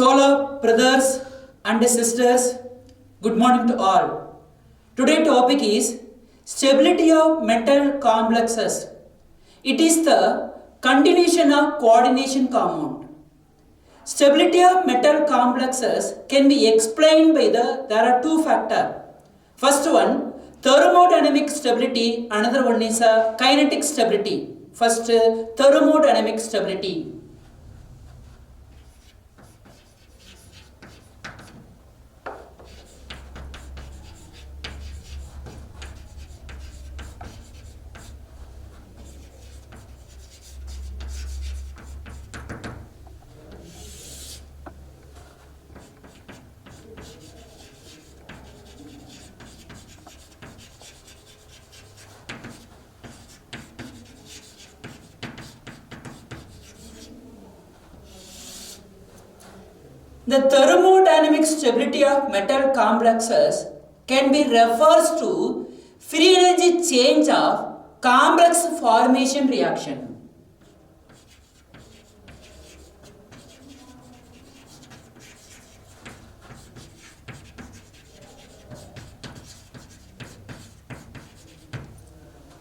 Solar brothers and sisters, good morning to all. Today's topic is stability of metal complexes. It is the continuation of coordination compound. Stability of metal complexes can be explained by there are two factors. First one, thermodynamic stability, another one is kinetic stability. First, thermodynamic stability. The thermodynamic stability of metal complexes can be refers to free energy change of complex formation reaction.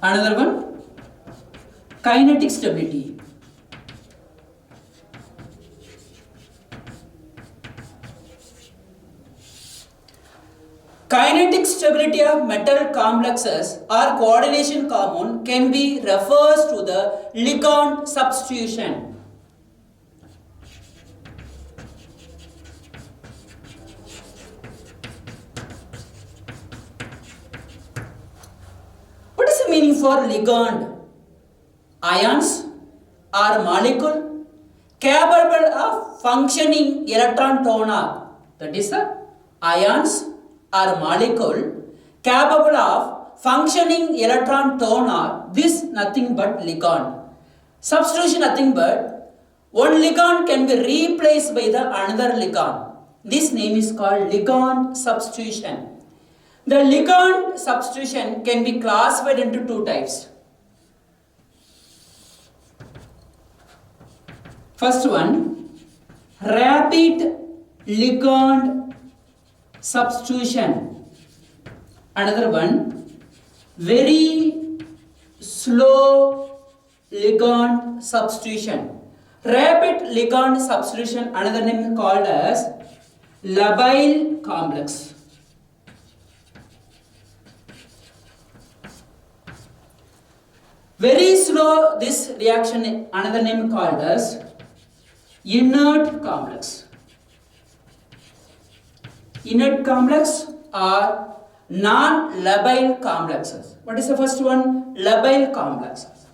Another one, kinetic stability. Kinetic stability of metal complexes or coordination compound can be refers to the ligand substitution. What is the meaning for ligand? Ions or molecule capable of functioning electron donor. That is the ions or molecule capable of functioning electron donor. This nothing but ligand. Substitution nothing but one ligand can be replaced by the another ligand. This name is called ligand substitution. The ligand substitution can be classified into two types. First one, rapid ligand substitution. Another one, very slow ligand substitution. Rapid ligand substitution, another name called as labile complex. Very slow, this reaction, another name called as inert complex. Inert complex or non-labile complexes. What is the first one? Labile complexes.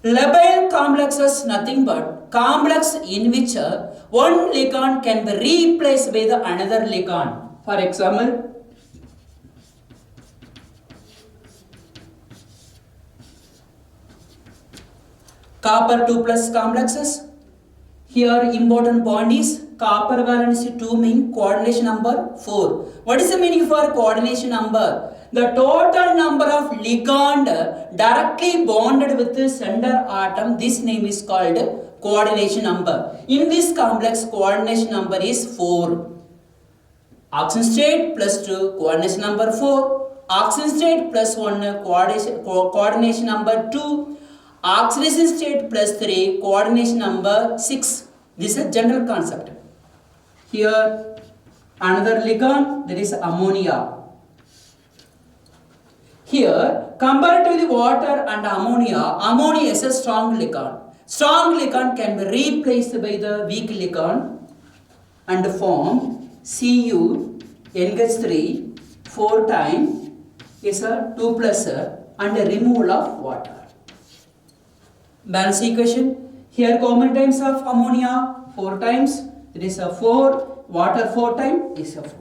Labile complexes nothing but complex in which one ligand can be replaced by the another ligand. For example, copper 2 plus complexes. Here important point is copper valency 2 mean coordination number 4. What is the meaning for coordination number? The total number of ligand directly bonded with the center atom, this name is called coordination number. In this complex, coordination number is 4. Oxygen state plus 2, coordination number 4. Oxygen state plus 1, coordination number 2. Oxidation state plus 3, coordination number 6. This is a general concept. Here, another ligand, that is ammonia. Here, compared to the water and ammonia, ammonia is a strong ligand. Strong ligand can be replaced by the weak ligand and form Cu NH3 4 times is a 2 plus and a removal of water. Balance equation. Here common times of ammonia 4 times. It is a 4. Water 4 times is a 4.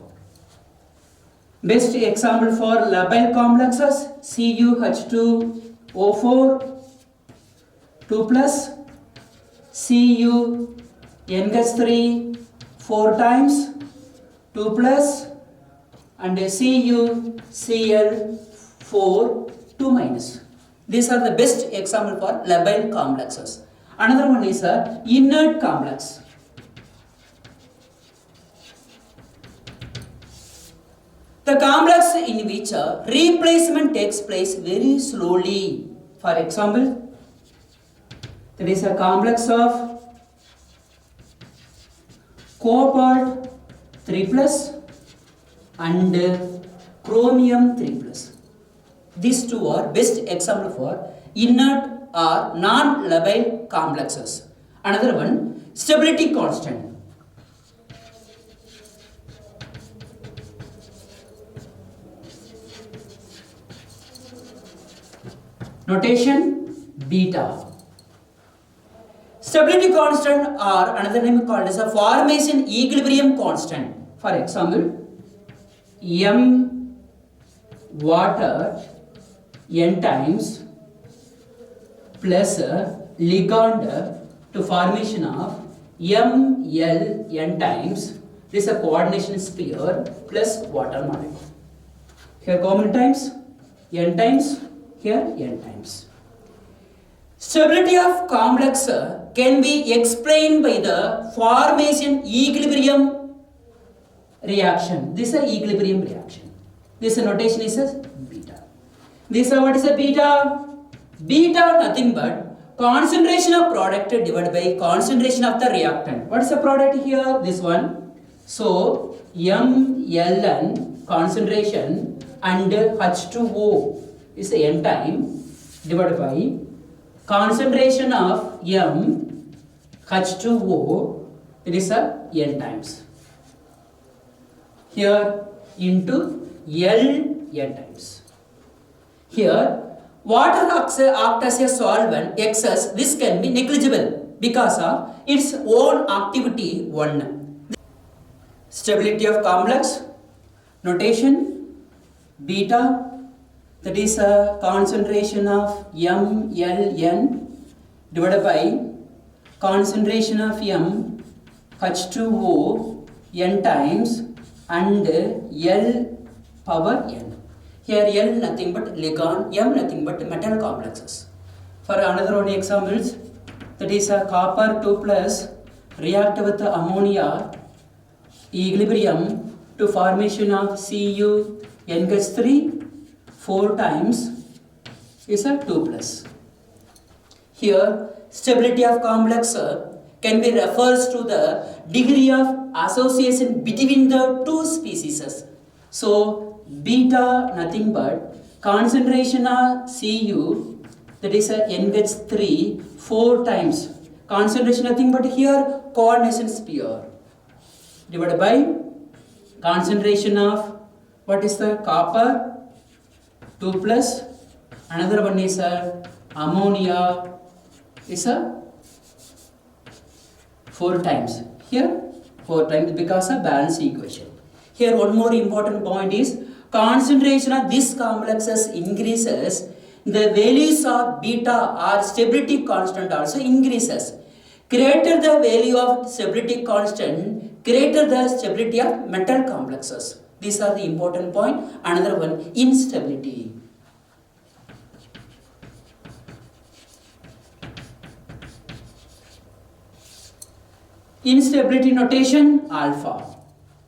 Best example for labile complexes CuH2O4 2 plus CuNH3 4 times 2 plus and CuCl4 2 minus. These are the best example for labile complexes. Another one is a inert complex. The complex in which a replacement takes place very slowly. For example, there is a complex of cobalt 3 plus and chromium 3 plus. These two are best example for inert or non-labile complexes. Another one, stability constant. Notation beta. Stability constant or another name called as a formation equilibrium constant. For example, M water n times plus ligand to formation of Ml n times. This is a coordination sphere plus water molecule. Here how many times? N times. Here n times. Stability of complex can be explained by the formation equilibrium reaction. This is an equilibrium reaction. This notation is a beta. This is what is a beta? Beta nothing but concentration of product divided by concentration of the reactant. What is the product here? This one. So mLn concentration and H2O is n time divided by concentration of M H2O, it is a n times. Here into L n times. Here water acts as a solvent excess. This can be negligible because of its own activity 1. Stability of complex notation beta, that is a concentration of mLn divided by concentration of M H2O n times and L power n. Here L nothing but ligand, M nothing but metal complexes. For another one examples, that is a copper 2 plus react with ammonia equilibrium to formation of CuNH3 4 times is a 2 plus. Here stability of complex can be refers to the degree of association between the two species. So beta nothing but concentration of Cu, that is a NH3 4 times concentration nothing but here coordination sphere divided by concentration of what is the copper 2 plus, another one is ammonia is a 4 times. Here 4 times because of balance equation. Here one more important point is concentration of these complexes increases, the values of beta or stability constant also increases. Greater the value of stability constant, greater the stability of metal complexes. These are the important point. Another one, instability. Instability notation alpha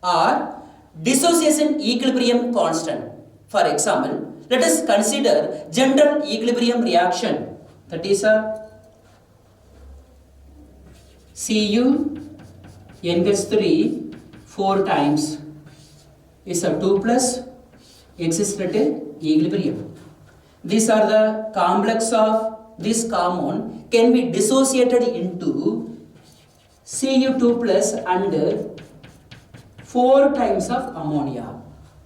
or dissociation equilibrium constant. For example, let us consider general equilibrium reaction, that is a CuNH3 4 times is a 2 plus exists at equilibrium. These are the complex of this compound can be dissociated into Cu2 plus and 4 times of ammonia.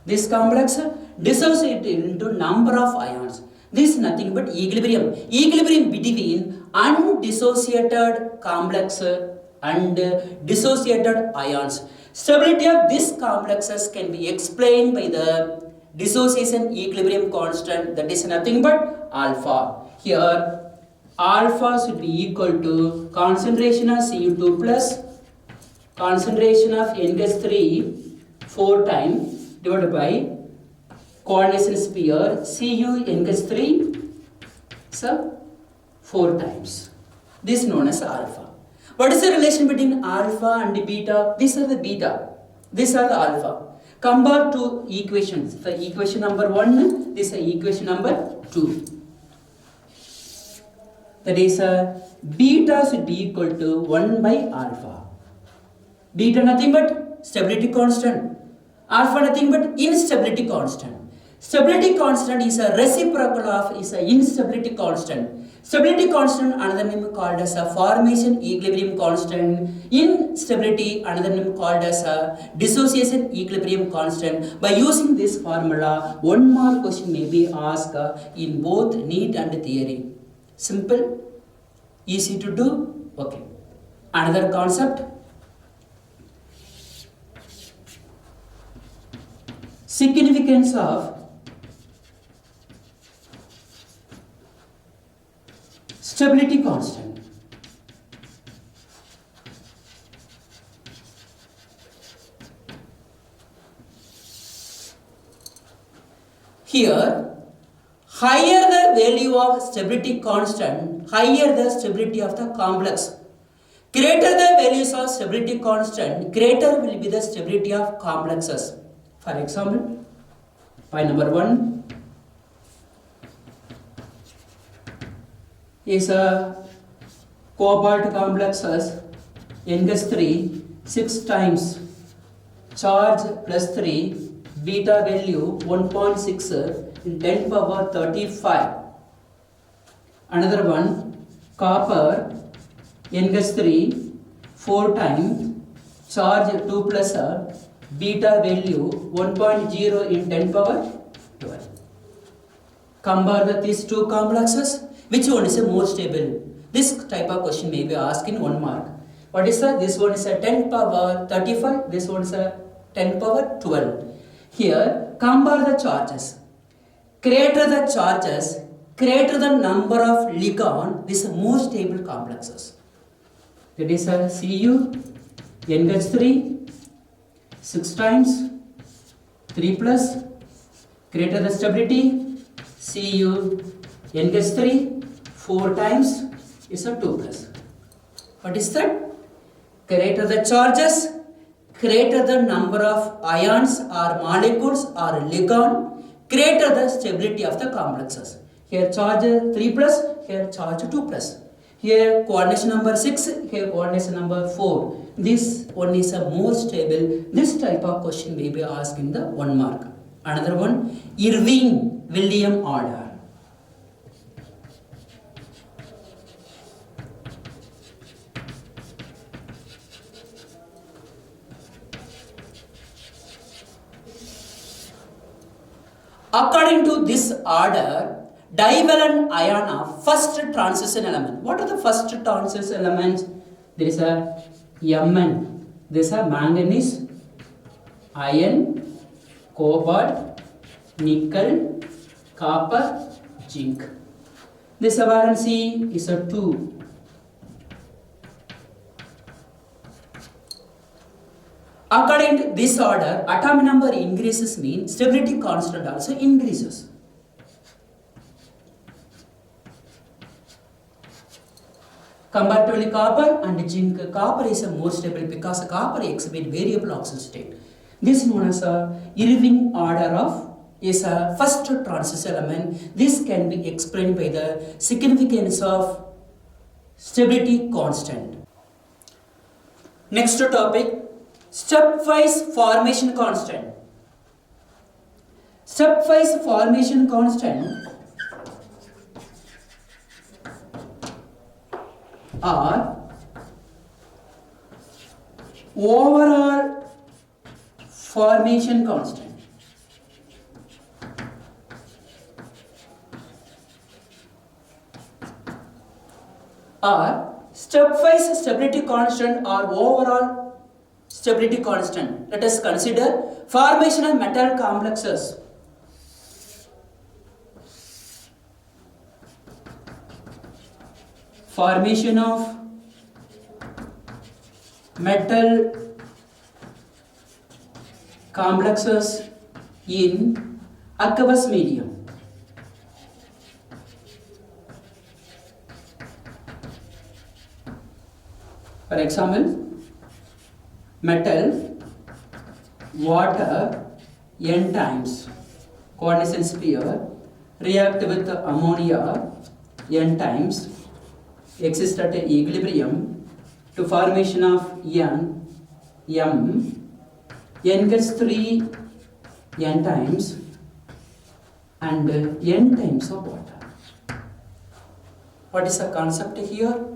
This complex dissociated into number of ions. This is nothing but equilibrium. Equilibrium between undissociated complex and dissociated ions. Stability of these complexes can be explained by the dissociation equilibrium constant, that is nothing but alpha. Here alpha should be equal to concentration of Cu2 plus concentration of NH3 4 times divided by coordination sphere Cu n gets 3, so 4 times. This is known as alpha. What is the relation between alpha and beta? These are the beta. These are the alpha. Compare two equations. For equation number 1, this is equation number 2. That is beta should be equal to 1 by alpha. Beta nothing but stability constant. Alpha nothing but instability constant. Stability constant is a reciprocal of instability constant. Stability constant, another name called as a formation equilibrium constant. Instability, another name called as a dissociation equilibrium constant. By using this formula, one more question may be asked in both NEET and theory. Simple, easy to do. Okay. Another concept. Significance of stability constant. Here, higher the value of stability constant, higher the stability of the complex. Greater the values of stability constant, greater will be the stability of complexes. For example, point number 1 is a cobalt complexes n gets 3, 6 times charge plus 3, beta value 1.6 in 10 power 35. Another one, copper n gets 3, 4 times charge 2 plus beta value 1.0 in 10 power 12. Compare these two complexes. Which one is more stable? This type of question may be asked in 1 mark. What is that? This one is a 10 power 35. This one is a 10 power 12. Here, compare the charges. Greater the charges, greater the number of ligand, this is more stable complexes. That is a Cu n gets 3, 6 times 3 plus, greater the stability, Cu n gets 3, 4 times is a 2 plus. What is that? Greater the charges, greater the number of ions or molecules or ligand, greater the stability of the complexes. Here charge 3 plus, here charge 2 plus. Here coordination number 6, here coordination number 4. This one is a more stable. This type of question may be asked in the 1 mark. Another one, Irving-Williams order. According to this order, divalent ion of first transition element. What are the first transition elements? There is a Mn. There is a manganese, iron, cobalt, nickel, copper, zinc. This valency is a 2. According to this order, atomic number increases means stability constant also increases. Comparatively copper and zinc, copper is a more stable because copper exhibit variable oxidation state. This is known as a Irving order of is a first transition element. This can be explained by the significance of stability constant. Next topic, stepwise formation constant. Stepwise formation constant are overall formation constant. Or stepwise stability constant or overall stability constant. Let us consider formation of metal complexes. Formation of metal complexes in aqueous medium. For example, metal, water, n times, coordination sphere, react with ammonia n times, exist at equilibrium to formation of n, m, n gets 3 n times and n times of water. What is the concept here?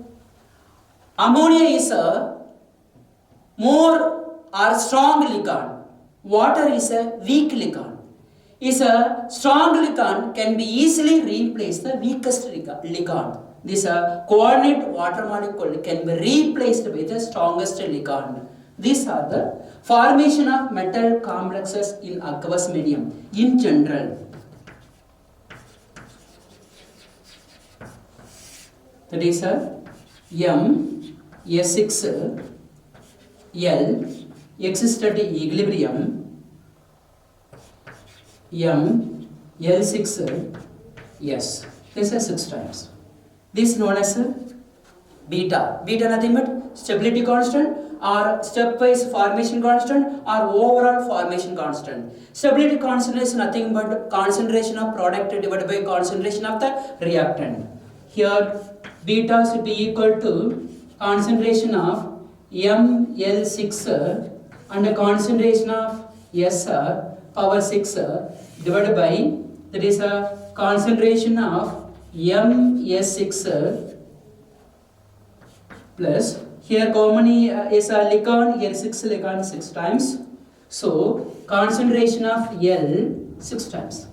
Ammonia is a more or strong ligan. Water is a weak ligan. Is a strong ligan can be easily replace the weakest ligan. This coordinate water molecule can be replaced with the strongest ligan. These are the formation of metal complexes in aqueous medium in general. That is M, S6, L, exist at equilibrium, M, L6, S. This is 6 times. This is known as beta. Beta nothing but stability constant or stepwise formation constant or overall formation constant. Stability constant is nothing but concentration of product divided by concentration of the reactant. Here beta should be equal to concentration of ML6 and the concentration of S power 6 divided by, that is a concentration of MS6 plus, here how many is a ligan, here 6 ligan 6 times, so concentration of L 6 times.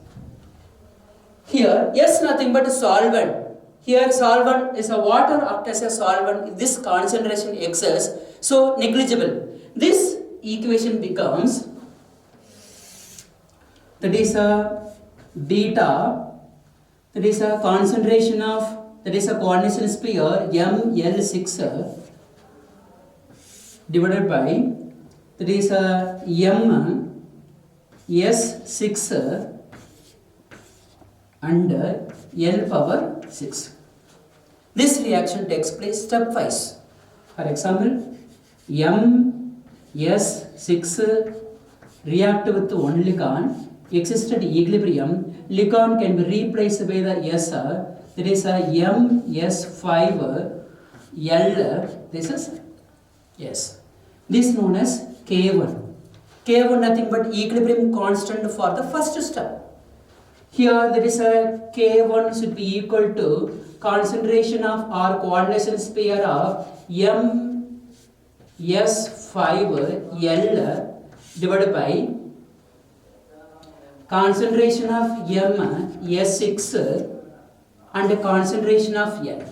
Here S nothing but a solvent. Here solvent is a water act as a solvent, this concentration excess, so negligible. This equation becomes, that is a beta, that is a concentration of, that is a coordination sphere ML6 divided by, that is a M S6 and L power 6. This reaction takes place stepwise. For example, M S6 react with one ligan, exist at equilibrium, ligan can be replaced by the S, that is a M S5 L, this is S. This is known as K1. K1 nothing but equilibrium constant for the first step. Here there is a K1 should be equal to concentration of or coordination sphere of M S5 L divided by concentration of M S6 and concentration of L.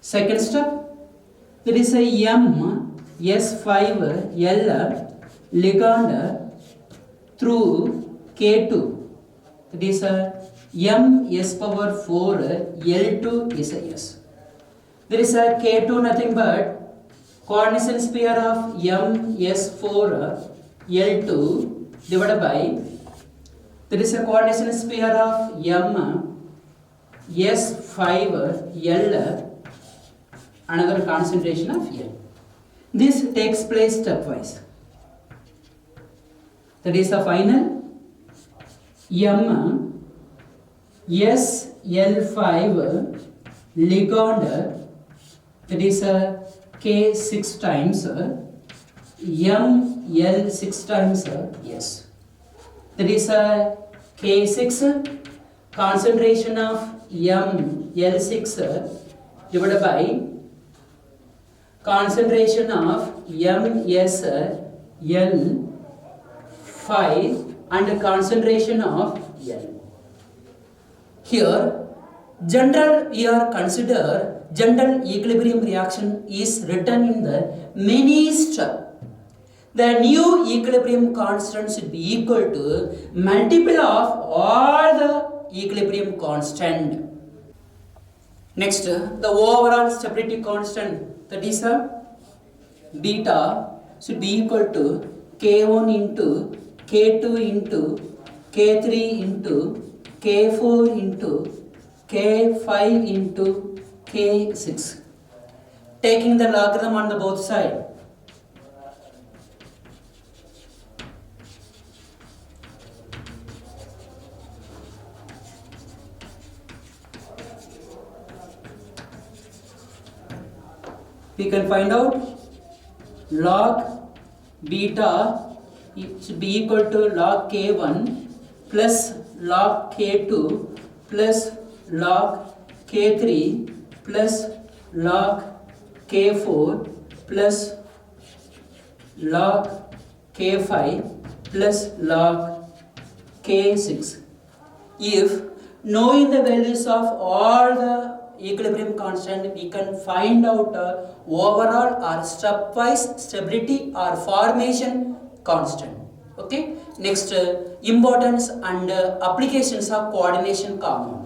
Second step, there is a M S5 L ligand through K2. That is a M S power 4 L2 is a S. There is a K2 nothing but coordination sphere of M S4 L2 divided by, there is a coordination sphere of M S5 L, another concentration of L. This takes place stepwise. That is the final M SL5 ligand, that is a K6 times ML 6 times S. That is a K6 concentration of ML6 divided by concentration of MSL5 and concentration of L. Here, general we are consider general equilibrium reaction is written in the many step. The new equilibrium constant should be equal to multiple of all the equilibrium constant. Next, the overall stability constant, that is a beta should be equal to K1 into K2 into K3 into K4 into K5 into K6. Taking the logarithm on the both side. We can find out log beta should be equal to log K1 plus log K2 plus log K3 plus log K4 plus log K5 plus log K6. If knowing the values of all the equilibrium constant, we can find out overall or stepwise stability or formation constant. Okay. Next, importance and applications of coordination compound.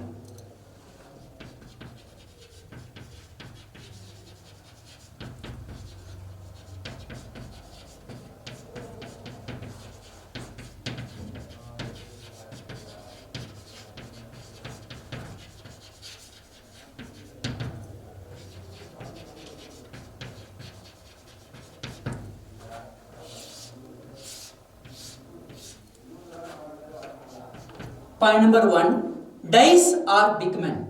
Point number 1, dice or bitumen.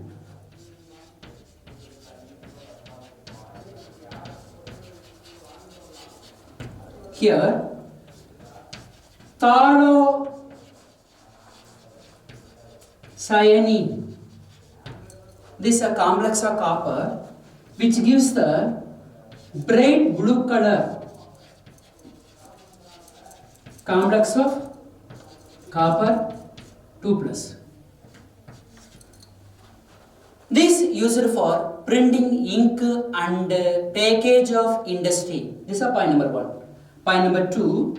Here, thiocyanine. This is a complex of copper which gives the bright blue color. Complex of copper 2+. This used for printing ink and package of industry. This is point number 1. Point number 2,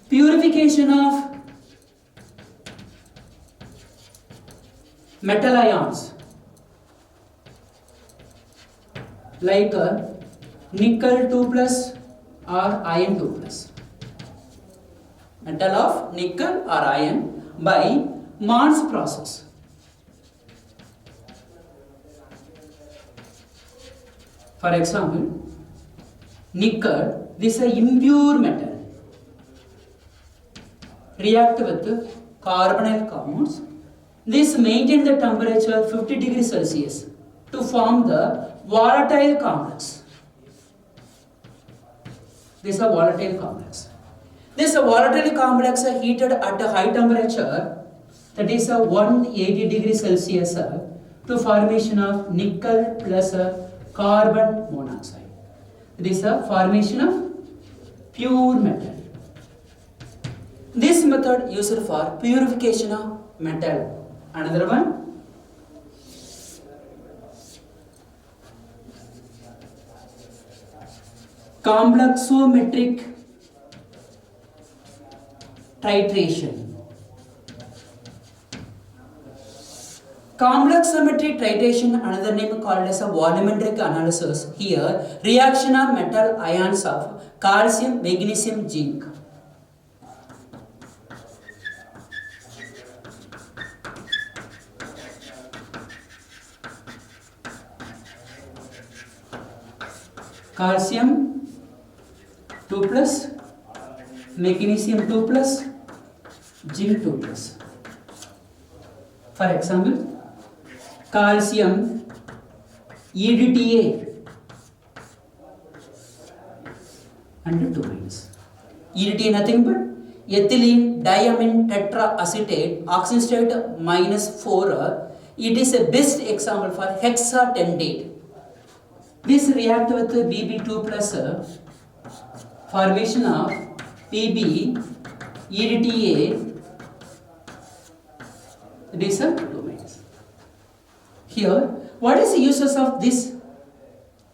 purification of metal ions like nickel 2+ or iron 2+. Metal of nickel or iron by Mann's process. For example, nickel, this is an impure metal. React with carbonyl compounds. This maintain the temperature 50 degrees Celsius to form the volatile complex. This is a volatile complex. This volatile complex is heated at a high temperature, that is 180 degrees Celsius, to formation of nickel plus carbon monoxide. This is a formation of pure metal. This method used for purification of metal. Another one, complexometric titration. Complexometric titration, another name called as a volumetric analysis. Here, reaction of metal ions of calcium, magnesium, zinc. Calcium 2+, magnesium 2+, zinc 2+. For example, calcium EDTA and 2 minus. EDTA nothing but ethylene diamine tetraacetate, oxygen state -4. It is a best example for hexatentate. This react with Bb2+, formation of Pb, EDTA, these are 2 minus. Here, what is the uses of this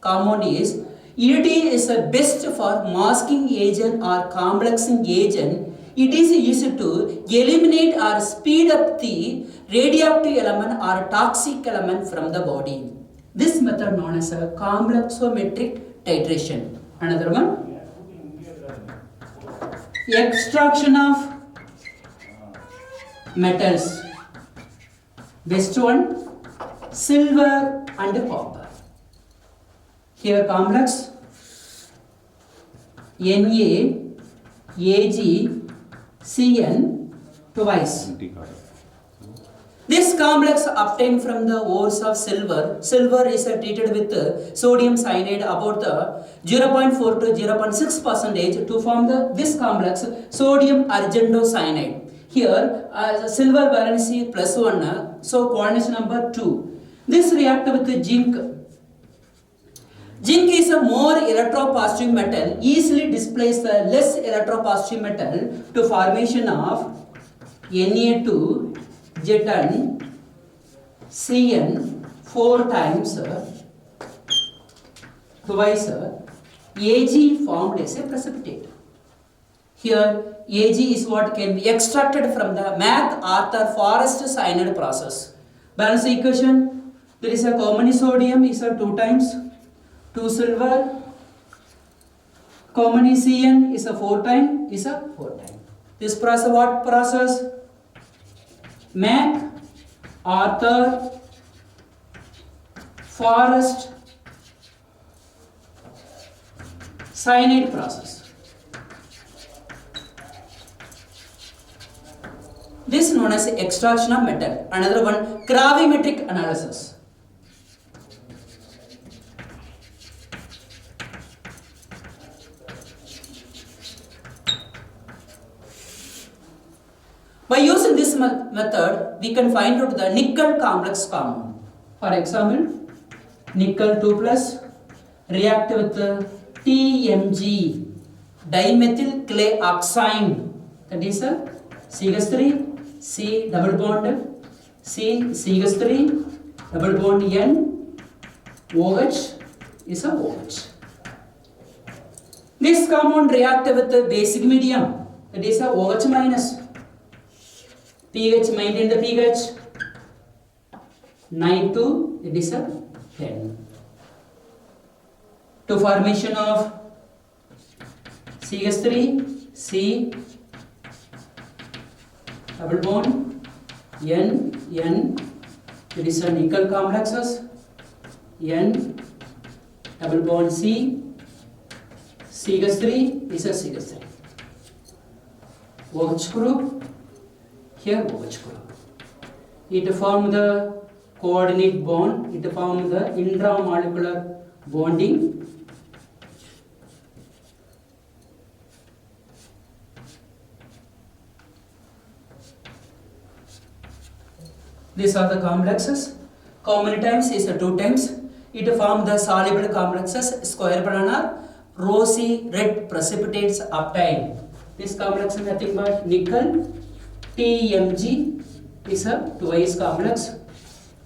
compound is, EDTA is the best for masking agent or complexing agent. It is used to eliminate or speed up the radioactive element or toxic element from the body. This method known as a complexometric titration. Another one, Extraction of metals. Best one, silver and copper. Here complex NaAgCN twice. This complex obtained from the ores of silver. Silver is treated with sodium cyanide about the 0.4 to 0.6 percentage to form this complex sodium argentocyanide. Here silver valency plus 1, so coordination number 2. This react with zinc. Zinc is a more electropositive metal, easily displays the less electropositive metal to formation of Na2 Zeton Cn 4 times twice Ag formed as a precipitate. Here Ag is what can be extracted from the McArthur Forest cyanide process. Balance equation, there is a common sodium is a 2 times 2 silver, common Cn is a 4 times is a 4 times. This process what process? McArthur Forest cyanide process. This is known as extraction of metal. Another one, gravimetric analysis. By using this method, we can find out the nickel complex compound. For example, nickel 2 plus react with TMG, dimethyl clay oxide, that is a CH3, C double bond, C CH3, double bond N, OH is a OH. This compound react with the basic medium, that is a OH minus. pH, maintain the pH 9 to it is a 10. To formation of CH3, C double bond N, it is a nickel complexes, N double bond C, CH3 is a CH3. OH group, here OH group. It form the coordinate bond, it form the intramolecular bonding. These are the complexes. How many times is 2 times. It form the soluble complexes, square planar, rosy red precipitates obtained. This complex is nothing but nickel. TMG is a twice complex.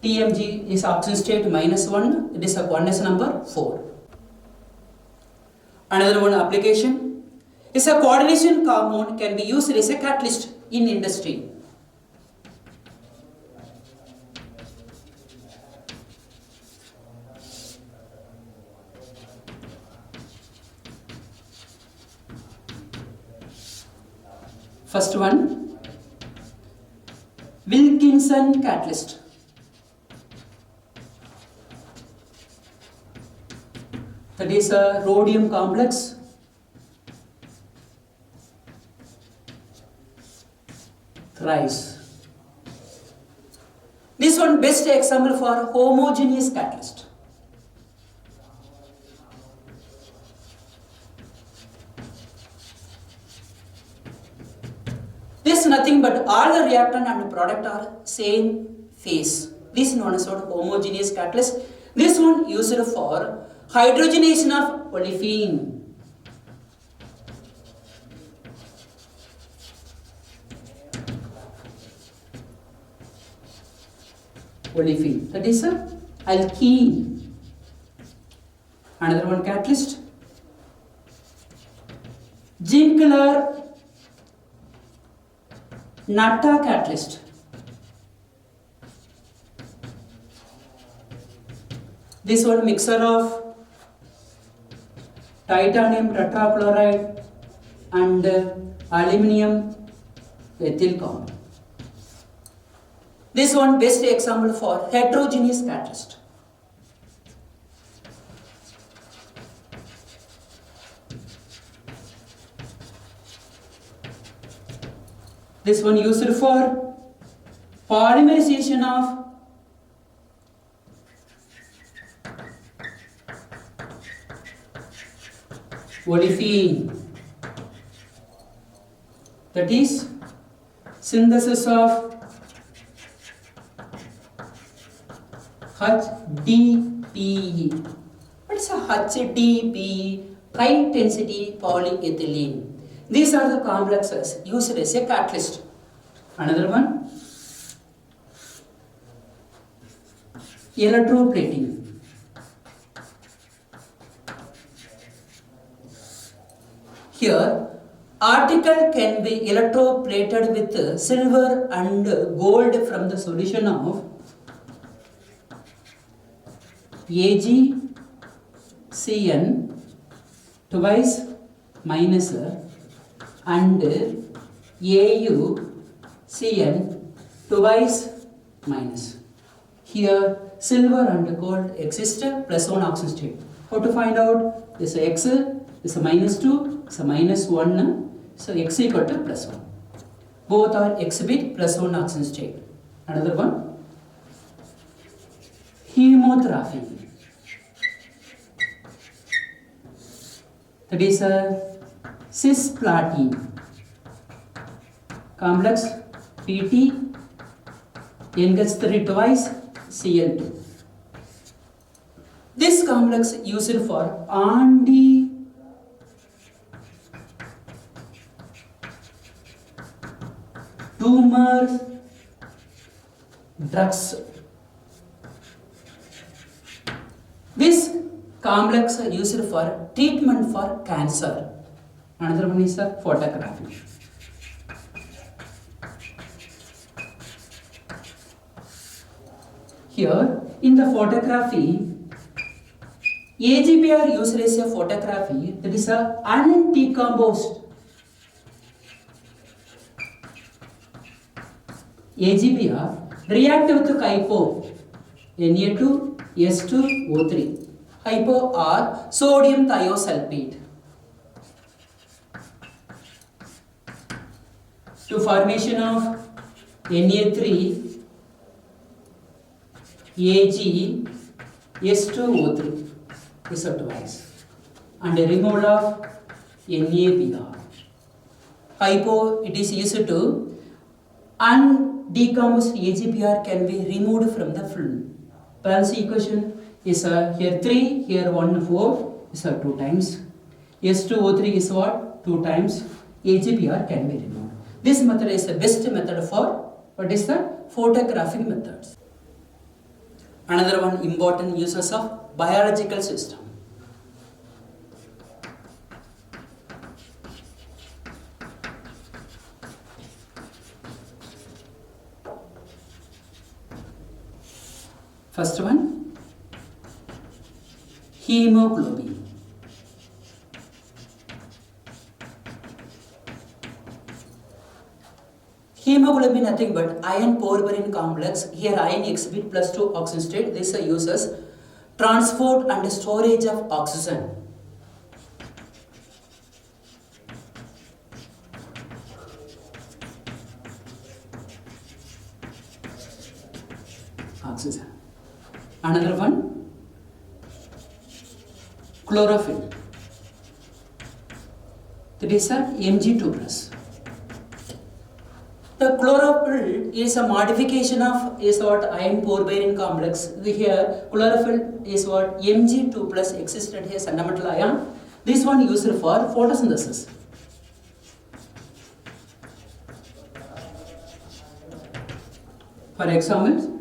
TMG is oxidation state -1. It is a coordination number 4. Another one application is a coordination compound can be used as a catalyst in industry. First one, Wilkinson catalyst. That is a rhodium complex. Thrice. This one best example for homogeneous catalyst. This is nothing but all the reactant and product are same phase. This is known as sort of homogeneous catalyst. This one used for hydrogenation of olefin. Olefin, that is a alkene. Another one catalyst, Zinkler Natta catalyst. This one mixture of titanium tetrachloride and Aluminium ethyl compound. This one best example for heterogeneous catalyst. This one used for polymerization of olefin, that is synthesis of HDPE. What is a HDPE? High density polyethylene. These are the complexes used as a catalyst. Another one, electroplating. Here, article can be electroplated with silver and gold from the solution of AgCN twice minus and AuCN twice minus. Here silver and gold exist plus 1 oxygen state. How to find out? This X is a minus 2, is a minus 1, so X equal to plus 1. Both are exhibit plus 1 oxygen state. Another one, hemotherapy. That is a cisplatin complex PT NH3 twice Cl2. This complex used for anti-tumor drugs. This complex used for treatment for cancer. Another one is photography. Here in the photography, AGPR used as a photography, that is a undecomposed. AGPR react with hypo Na2S2O3. Hypo or sodium thiosulfate to formation of Na3 AgS2O3 is twice and a removal of NaBr. Hypo, it is used to undecomposed AGPR can be removed from the film. Balance equation is here 3, here 1, 4 is 2 times. S2O3 is what? 2 times. AGPR can be removed. This method is the best method for what is the photographic methods. Another one, important uses of biological system. First one, hemoglobin. Hemoglobin nothing but iron porphyrin complex. Here iron exhibit plus 2 oxygen state. This uses transport and storage of oxygen. Oxygen. Another one, chlorophyll. That is a Mg2 plus. The chlorophyll is a modification of iron porphyrin complex. Here chlorophyll is what Mg2 plus existed here fundamental ion. This one used for photosynthesis. For example,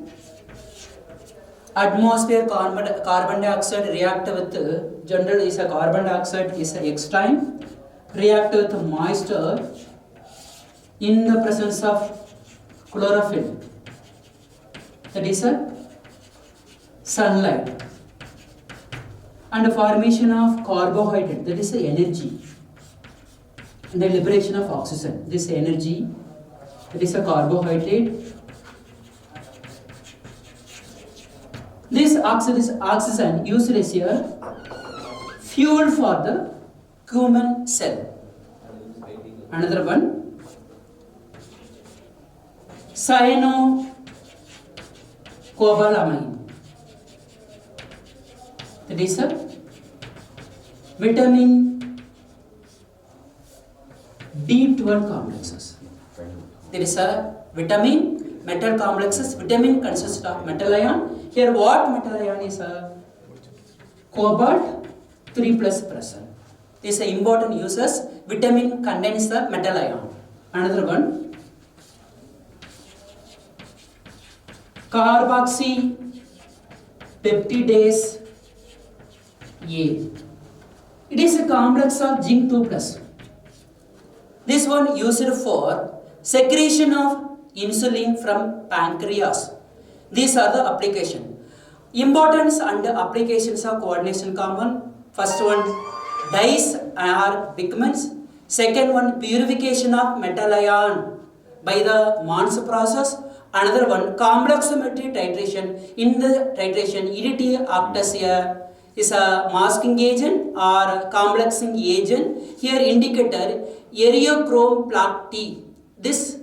atmosphere carbon dioxide react with general is a carbon dioxide is a X time, react with moisture in the presence of chlorophyll, that is a sunlight, and the formation of carbohydrate, that is a energy. the liberation of oxygen. This energy, it is a carbohydrate. This oxygen used as a fuel for the human cell. Another one, cyanocobalamin. That is a vitamin B12 complexes. There is a vitamin metal complexes. Vitamin consists of metal ion. Here what metal ion is a cobalt 3 plus present. This is a important uses. Vitamin contains the metal ion. Another one, carboxy peptidase A. It is a complex of zinc 2 plus. This one used for secretion of insulin from pancreas. These are the application. Importance and applications of coordination common. First one, dyes or pigments. Second one, purification of metal ion by the Mons process. Another one, complexometry titration. In the titration, EDTA acts as is a masking agent or complexing agent. Here indicator eriochrome plaque T. This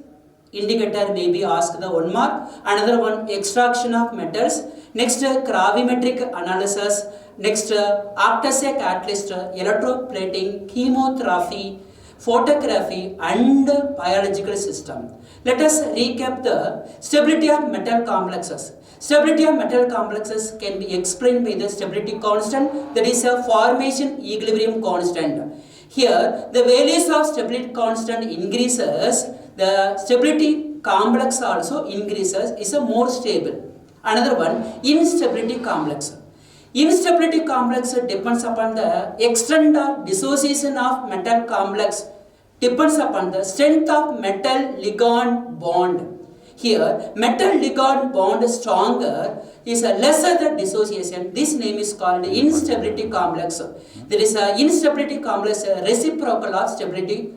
indicator may be asked the 1 mark. Another one, extraction of metals. Next, gravimetric analysis. Next, act as a catalyst, electroplating, chemotherapy, photography and biological system. Let us recap the stability of metal complexes. Stability of metal complexes can be explained by the stability constant, that is a formation equilibrium constant. Here the values of stability constant increases, the stability complex also increases, is a more stable. Another one, instability complex. Instability complex depends upon the extent of dissociation of metal complex, depends upon the strength of metal ligand bond. Here, metal ligand bond is stronger, is a lesser the dissociation. This name is called instability complex. There is a instability complex, a reciprocal of stability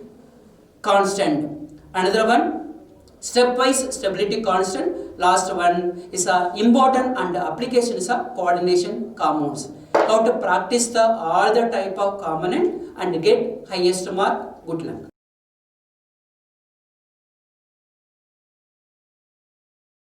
constant. Another one, stepwise stability constant. Last one is a important and applications of coordination compounds. How to practice the all the type of component and get highest mark. Good luck.